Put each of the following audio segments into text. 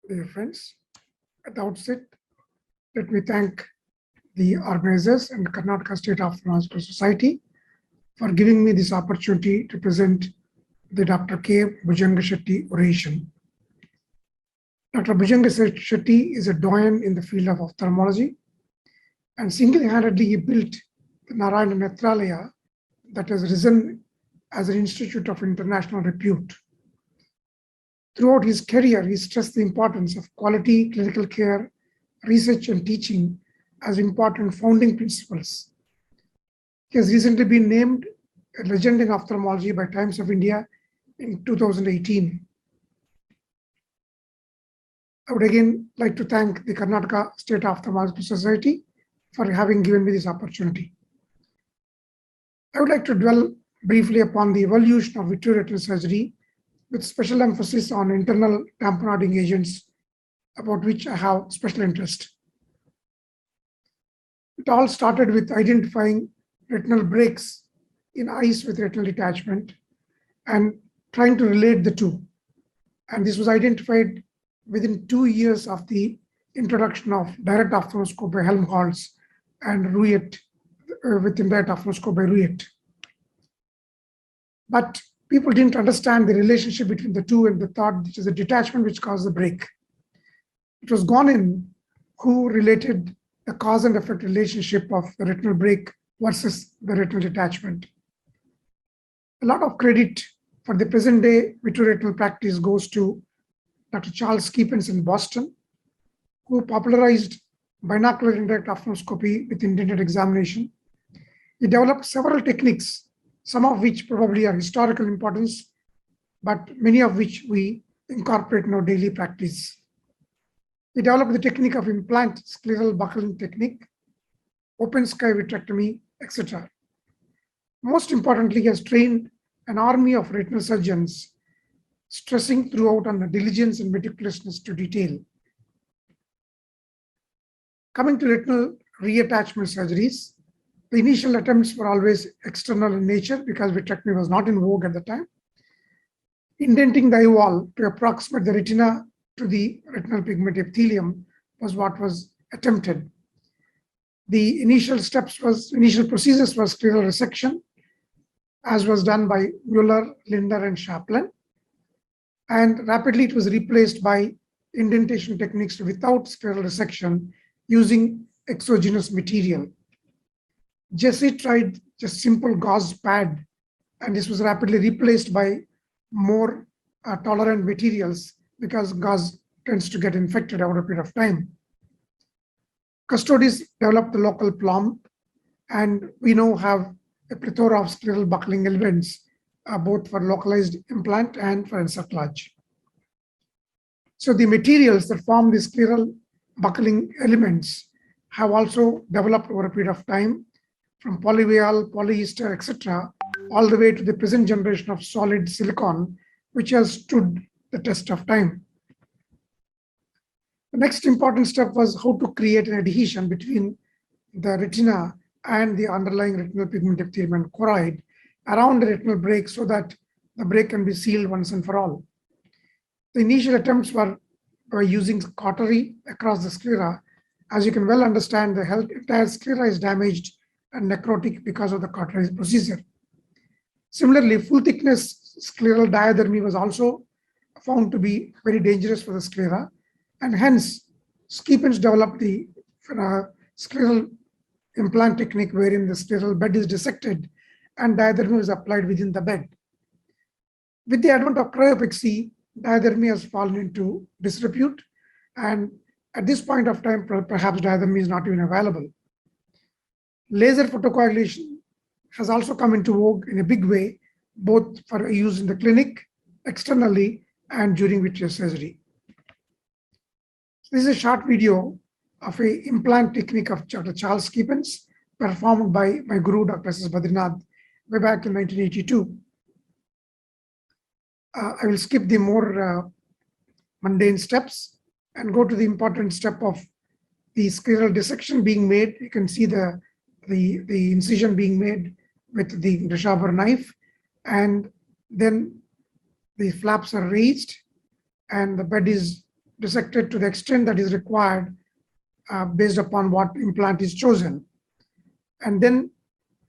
Dear friends, at the outset, let me thank the organizers and Karnataka State Ophthalmological Society for giving me this opportunity to present the Dr. K. Bhujanga Shetty Oration. Dr. Bhujanga Shetty is a doyen in the field of ophthalmology, and single-handedly he built the Narayana Nethralaya that has risen as an institute of international repute. Throughout his career, he stressed the importance of quality clinical care, research, and teaching as important founding principles. He has recently been named a legend in ophthalmology by Times of India in 2018. I would again like to thank the Karnataka State Ophthalmological Society for having given me this opportunity. I would like to dwell briefly upon the evolution of vitreoretinal surgery with special emphasis on internal tamponading agents, about which I have special interest. It all started with identifying retinal breaks in eyes with retinal detachment and trying to relate the two. And this was identified within 2 years of the introduction of direct ophthalmoscope by Helmholtz and Ruet with indirect ophthalmoscope by Ruet. But people didn't understand the relationship between the two, and they thought it is a detachment which caused the break. It was Gonin who related the cause and effect relationship of the retinal break versus the retinal detachment. A lot of credit for the present day vitreoretinal practice goes to Dr. Charles Keepens in Boston, who popularized binocular indirect ophthalmoscopy with indented examination. He developed several techniques, some of which probably are historical importance, but many of which we incorporate in our daily practice. He developed the technique of implant scleral buckling technique, open sky vitrectomy, etc. Most importantly, he has trained an army of retinal surgeons, stressing throughout on the diligence and meticulousness to detail. Coming to retinal reattachment surgeries, the initial attempts were always external in nature because vitrectomy was not in vogue at the time. Indenting the eye wall to approximate the retina to the retinal pigment epithelium was what was attempted. The initial procedures was scleral resection, as was done by Mueller, Linder, and Chaplin. And rapidly it was replaced by indentation techniques without scleral resection using exogenous material. Jesse tried just simple gauze pad, and this was rapidly replaced by more tolerant materials because gauze tends to get infected over a period of time. Custodies developed the local plomb, and we now have a plethora of scleral buckling elements, both for localized implant and for encerclage. So the materials that form the scleral buckling elements have also developed over a period of time, from polyvinyl, polyester, etc., all the way to the present generation of solid silicon, which has stood the test of time. The next important step was how to create an adhesion between the retina and the underlying retinal pigment epithelium and choroid around the retinal break so that the break can be sealed once and for all. The initial attempts were by using cautery across the sclera. As you can well understand, the entire sclera is damaged and necrotic because of the cautery procedure. Similarly, full thickness scleral diathermy was also found to be very dangerous for the sclera, and hence Keepens developed the scleral implant technique wherein the scleral bed is dissected and diathermy is applied within the bed. With the advent of cryopexy, diathermy has fallen into disrepute, and at this point of time, perhaps diathermy is not even available. Laser photocoagulation has also come into vogue in a big way, both for use in the clinic, externally, and during vitreous surgery. This is a short video of an implant technique of Dr. Charles Keepens, performed by my guru, Dr. S. Badrinath, way back in 1982. I will skip the more mundane steps and go to the important step of the scleral dissection being made. You can see the incision being made with the Deshaber knife, and then the flaps are raised and the bed is dissected to the extent that is required based upon what implant is chosen. And then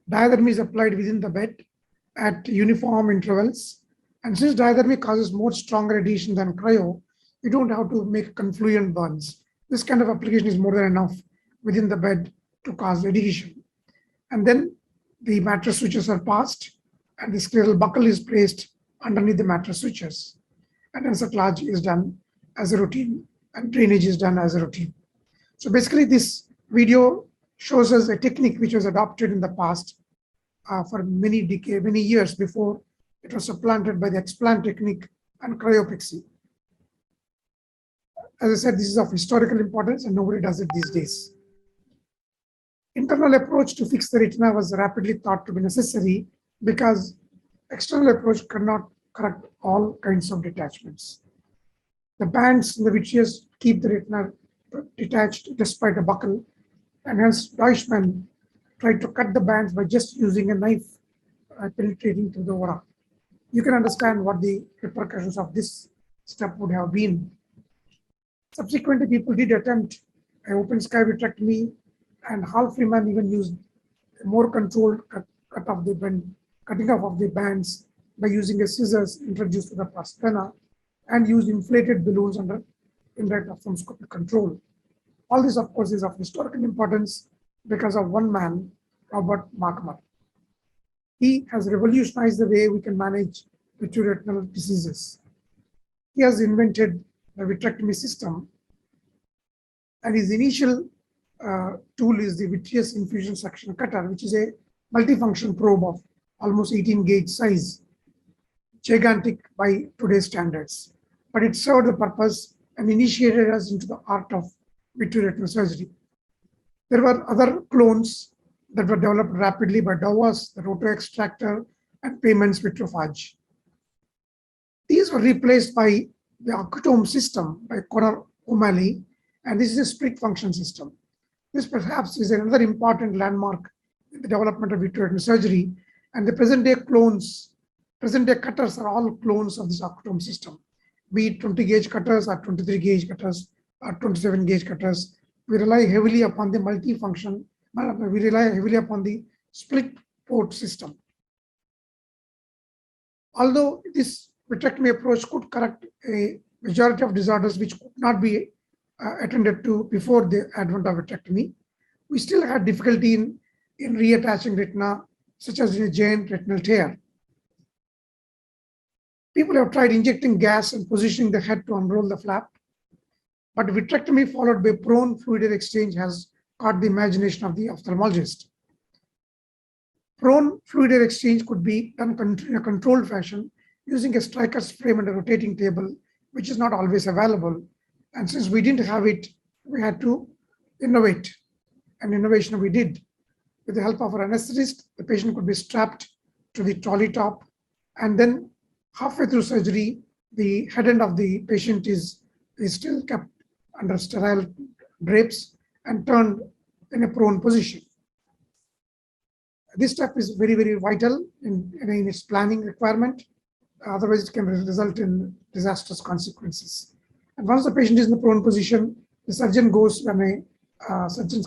diathermy is applied within the bed at uniform intervals. And since diathermy causes more stronger adhesion than cryo, you don't have to make confluent burns. This kind of application is more than enough within the bed to cause adhesion. And then the mattress switches are passed and the scleral buckle is placed underneath the mattress switches. And encerclage is done as a routine and drainage is done as a routine. So basically this video shows us a technique which was adopted in the past for many years before it was supplanted by the explant technique and cryopixy. As I said, this is of historical importance and nobody does it these days. Internal approach to fix the retina was rapidly thought to be necessary because external approach cannot correct all kinds of detachments. The bands in the vitreous keep the retina detached despite a buckle, and hence Deutschmann tried to cut the bands by just using a knife penetrating through the aura. You can understand what the repercussions of this step would have been. Subsequently, people did attempt an open sky vitrectomy, and Hal Freeman even used a more controlled cutting off of the bands by using a scissors introduced to the pars plana and used inflated balloons under indirect ophthalmoscopic control. All this, of course, is of historical importance because of one man, Robert Markman. He has revolutionized the way we can manage vitreoretinal diseases. He has invented the vitrectomy system, and his initial tool is the vitreous infusion suction cutter, which is a multifunction probe of almost 18 gauge size, gigantic by today's standards. But it served the purpose and initiated us into the art of vitreoretinal surgery. There were other clones that were developed rapidly by Dowers, the roto extractor, and Payment's vitrophage. These were replaced by the Acutome system by Conor O'Malley, and this is a split function system. This perhaps is another important landmark in the development of vitreoretinal surgery, and the present day cutters are all clones of this Acutome system, be it 20 gauge cutters or 23 gauge cutters or 27 gauge cutters. We rely heavily upon the multifunction, we rely heavily upon the split port system. Although this vitrectomy approach could correct a majority of disorders which could not be attended to before the advent of vitrectomy, we still had difficulty in reattaching retina, such as in a giant retinal tear. People have tried injecting gas and positioning the head to unroll the flap, but vitrectomy followed by prone fluid air exchange has caught the imagination of the ophthalmologist. Prone fluid air exchange could be done in a controlled fashion using a striker's frame and a rotating table, which is not always available. And since we didn't have it, we had to innovate. And innovation we did. With the help of our anesthetist, the patient could be strapped to the trolley top, and then halfway through surgery, the head end of the patient is still kept under sterile drapes and turned in a prone position. This step is very, very vital in its planning requirement. Otherwise, it can result in disastrous consequences. And once the patient is in the prone position, the surgeon goes on a surgeon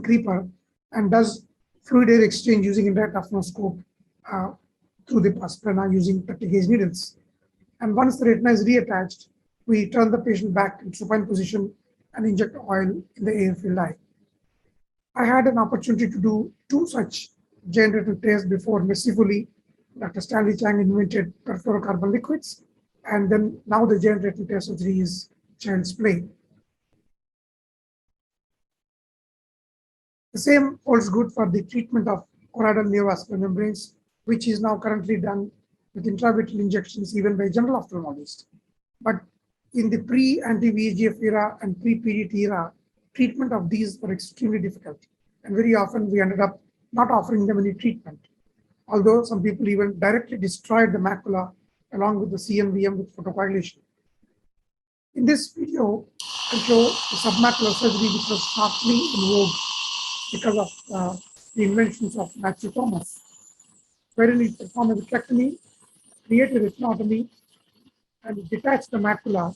creeper, and does fluid air exchange using indirect ophthalmoscope through the pars plana using 30 gauge needles. And once the retina is reattached, we turn the patient back in supine position and inject oil in the air-filled eye. I had an opportunity to do 2 such giant retinal tears before mercifully Dr. Stanley Chang invented perfluorocarbon liquids, and then now the giant retinal tear surgery is child's play. The same holds good for the treatment of choroidal neovascular membranes, which is now currently done with intravitreal injections even by general ophthalmologist. But in the pre-anti-VEGF era and pre-PDT era, treatment of these were extremely difficult. And very often we ended up not offering them any treatment. Although some people even directly destroyed the macula along with the CMVM with photocoagulation. In this video, I show the submacular surgery which was sharply in vogue because of the inventions of Matthew Thomas, wherein he performed a vitrectomy, created a retinotomy, and detached the macula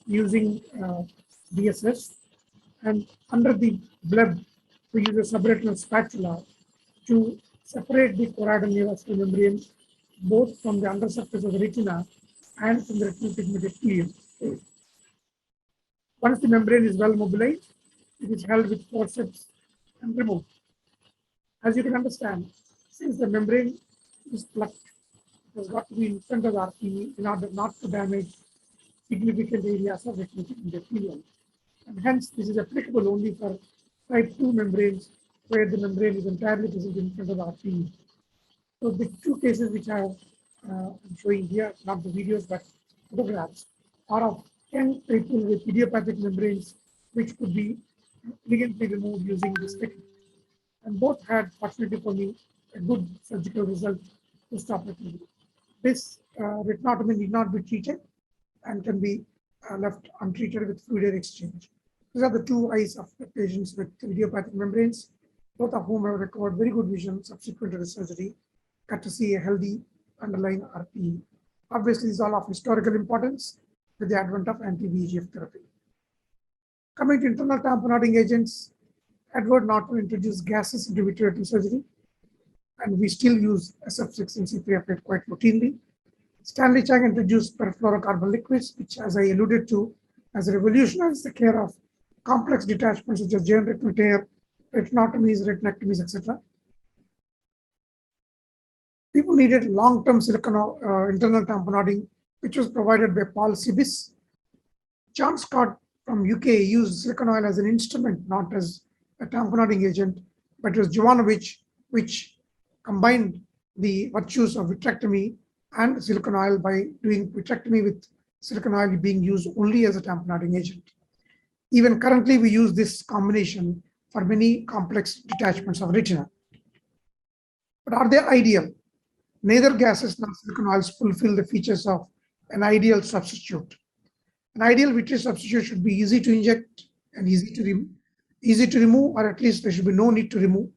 using DSS, and under the bleb, we use a subretinal spatula to separate the choroidal neovascular membrane both from the undersurface of the retina and from the retinal pigment epithelium. Once the membrane is well mobilized, it is held with forceps and removed. As you can understand, since the membrane is plucked, it has got to be in front of the RPE in order not to damage significant areas of retinal pigment epithelium. And hence, this is applicable only for type 2 membranes where the membrane is entirely present in front of the RPE. So the two cases which I'm showing here, not the videos but photographs, are of 10 people with idiopathic membranes which could be elegantly removed using this technique. And both had, fortunately for me, a good surgical result postoperatively. This retinotomy need not be treated and can be left untreated with fluid air exchange. These are the two eyes of the patients with idiopathic membranes, both of whom have recovered very good vision subsequent to the surgery, courtesy a healthy underlying RPE. Obviously, this is all of historical importance with the advent of anti-VEGF therapy. Coming to internal tamponading agents, Edward Norton introduced gases into vitreoretinal surgery, and we still use SF6 and C3F8 quite routinely. Stanley Chang introduced perfluorocarbon liquids, which, as I alluded to, has revolutionized the care of complex detachments such as giant retinal tear, retinotomies, retinectomies, etc. People needed long-term silicone internal tamponading, which was provided by Paul Sibis. John Scott from UK used silicone oil as an instrument, not as a tamponading agent, but it was Jovanovic which combined the virtues of vitrectomy and silicone oil by doing vitrectomy with silicone oil being used only as a tamponading agent. Even currently, we use this combination for many complex detachments of retina. But are they ideal? Neither gases nor silicone oils fulfill the features of an ideal substitute. An ideal vitreous substitute should be easy to inject and easy to remove, or at least there should be no need to remove.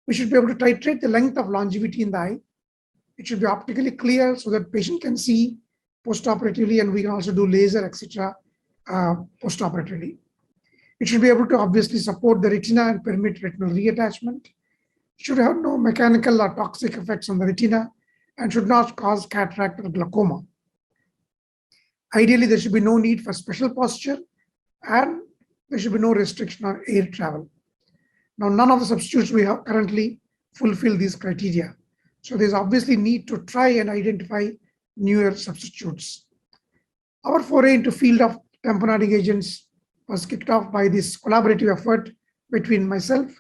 We should be able to titrate the length of longevity in the eye. It should be optically clear so that patient can see postoperatively, and we can also do laser, etc. Postoperatively. It should be able to obviously support the retina and permit retinal reattachment. It should have no mechanical or toxic effects on the retina and should not cause cataract or glaucoma. Ideally, there should be no need for special posture and there should be no restriction on air travel. Now, none of the substitutes we have currently fulfill these criteria. So there's obviously need to try and identify newer substitutes. Our foray into field of tamponading agents was kicked off by this collaborative effort between myself,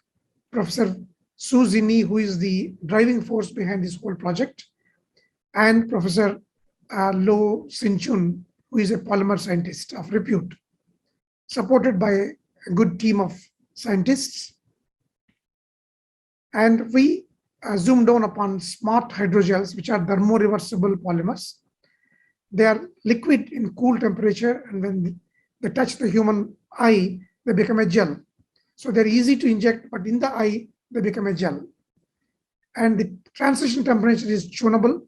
Professor Su Zinni, who is the driving force behind this whole project, and Professor Lo Sin-chun, who is a polymer scientist of repute, supported by a good team of scientists. And we zoomed down upon smart hydrogels, which are thermoreversible polymers. They are liquid in cool temperature, and when they touch the human eye, they become a gel. So they're easy to inject, but in the eye, they become a gel. And the transition temperature is tunable.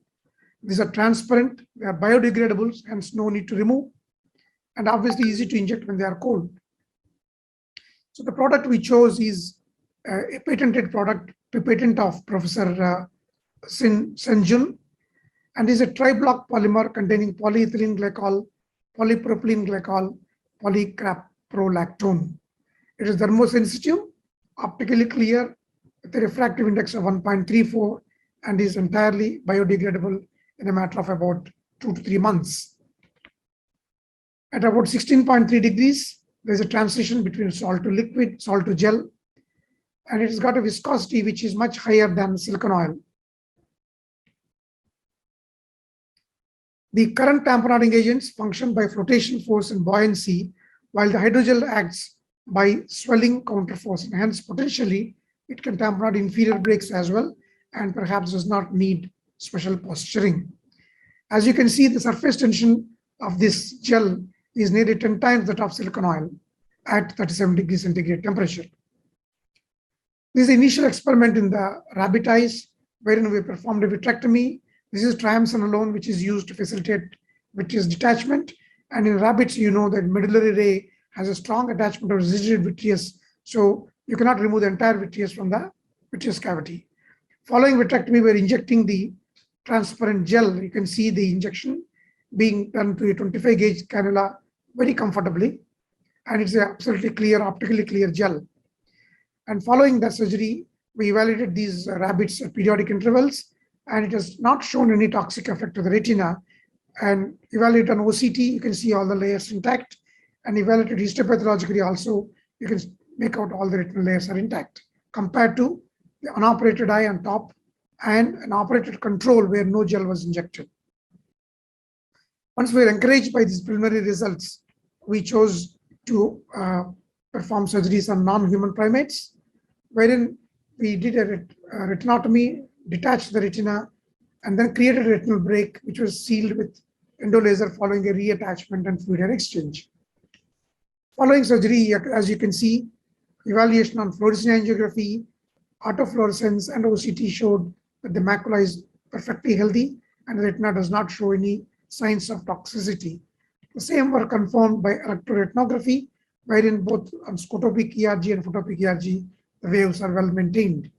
These are transparent, they are biodegradable, hence no need to remove, and obviously easy to inject when they are cold. So the product we chose is a patented product, the patent of Professor Sin-jun, and is a tri-block polymer containing polyethylene glycol, polypropylene glycol, polycaprolactone. It is thermosensitive, optically clear, with a refractive index of 1.34 and is entirely biodegradable in a matter of about 2 to 3 months. At about 16.3 degrees, there's a transition between salt to liquid, salt to gel, and it has got a viscosity which is much higher than silicone oil. The current tamponading agents function by flotation force and buoyancy, while the hydrogel acts by swelling counterforce, and hence potentially it can tamponade inferior breaks as well, and perhaps does not need special posturing. As you can see, the surface tension of this gel is nearly 10 times that of silicone oil at 37 degrees centigrade temperature. This is the initial experiment in the rabbit eyes, wherein we performed a vitrectomy. This is triamcinolone, which is used to facilitate vitreous detachment, And in rabbits, you know that medullary ray has a strong attachment of residual vitreous, so you cannot remove the entire vitreous from the vitreous cavity. Following vitrectomy, we're injecting the transparent gel. You can see the injection being done to a 25 gauge cannula very comfortably, and it's a absolutely clear, optically clear gel. And following the surgery, we evaluated these rabbits at periodic intervals, and it has not shown any toxic effect to the retina. And evaluate on OCT, you can see all the layers intact, and evaluated histopathologically also, you can make out all the retinal layers are intact, compared to the unoperated eye on top and an operated control where no gel was injected. Once we were encouraged by these preliminary results, we chose to perform surgeries on non-human primates, wherein we did a retinotomy, detached the retina, and then created a retinal break, which was sealed with endolaser following a reattachment and fluid exchange. Following surgery, as you can see, evaluation on fluorescein angiography, autofluorescence, and OCT showed that the macula is perfectly healthy and the retina does not show any signs of toxicity. The same were confirmed by electroretinography, wherein both on scotopic ERG and photopic ERG, the waves are well maintained.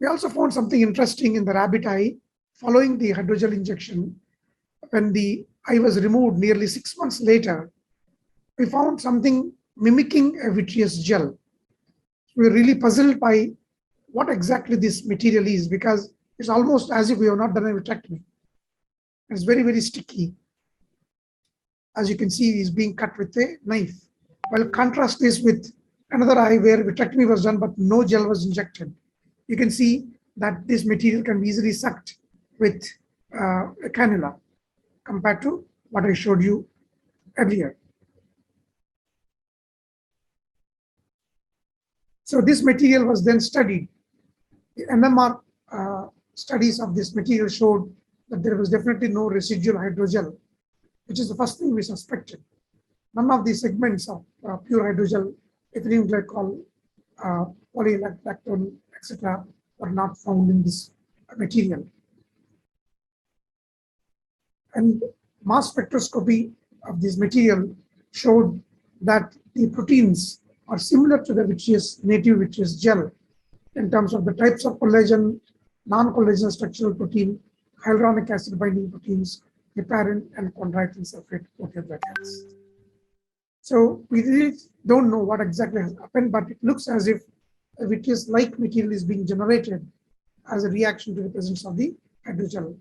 We also found something interesting in the rabbit eye. Following the hydrogel injection, when the eye was removed nearly 6 months later, we found something mimicking a vitreous gel. We were really puzzled by what exactly this material is, because it's almost as if we have not done a vitrectomy. It's very, very sticky. As you can see, it's being cut with a knife. Well, contrast this with another eye where vitrectomy was done, but no gel was injected. You can see that this material can be easily sucked with a cannula compared to what I showed you earlier. So this material was then studied. The NMR studies of this material showed that there was definitely no residual hydrogel, which is the first thing we suspected. None of the segments of pure hydrogel, ethylene glycol, polylactone, etc., were not found in this material. And mass spectroscopy of this material showed that the proteins are similar to the native vitreous gel in terms of the types of collagen, non-collagen structural protein, hyaluronic acid binding proteins, heparin, and chondroitin sulfate proteoglycans. So we really don't know what exactly has happened, but it looks as if a vitreous-like material is being generated as a reaction to the presence of the hydrogel.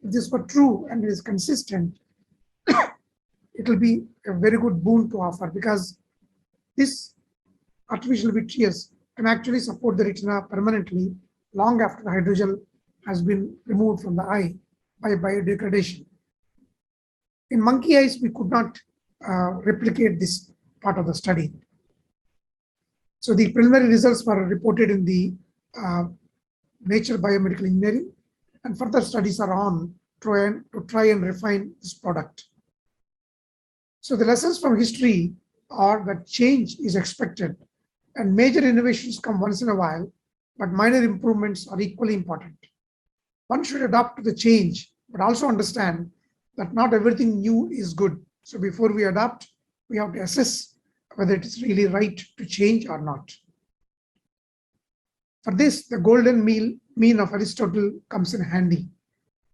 If this were true and it is consistent, it will be a very good boon to offer, because this artificial vitreous can actually support the retina permanently long after the hydrogel has been removed from the eye by biodegradation. In monkey eyes, we could not replicate this part of the study. So the preliminary results were reported in the Nature Biomedical Engineering, and further studies are on to try and refine this product. So the lessons from history are that change is expected, and major innovations come once in a while, but minor improvements are equally important. One should adapt to the change, but also understand that not everything new is good. So before we adapt, we have to assess whether it is really right to change or not. For this, the golden mean of Aristotle comes in handy.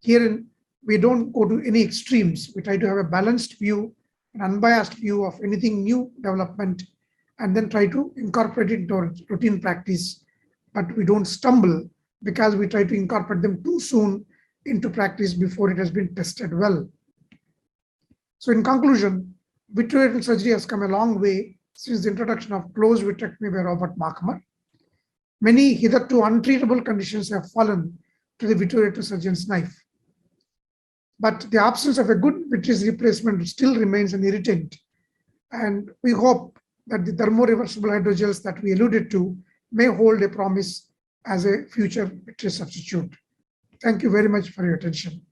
Herein, we don't go to any extremes. We try to have a balanced view, an unbiased view of anything new development, and then try to incorporate it into our routine practice. But we don't stumble because we try to incorporate them too soon into practice before it has been tested well. So in conclusion, vitreoretinal surgery has come a long way since the introduction of closed vitrectomy by Robert Markham. Many hitherto untreatable conditions have fallen to the vitreoretinal surgeon's knife. But the absence of a good vitreous replacement still remains an irritant. And we hope that the thermoreversible hydrogels that we alluded to may hold a promise as a future vitreous substitute. Thank you very much for your attention.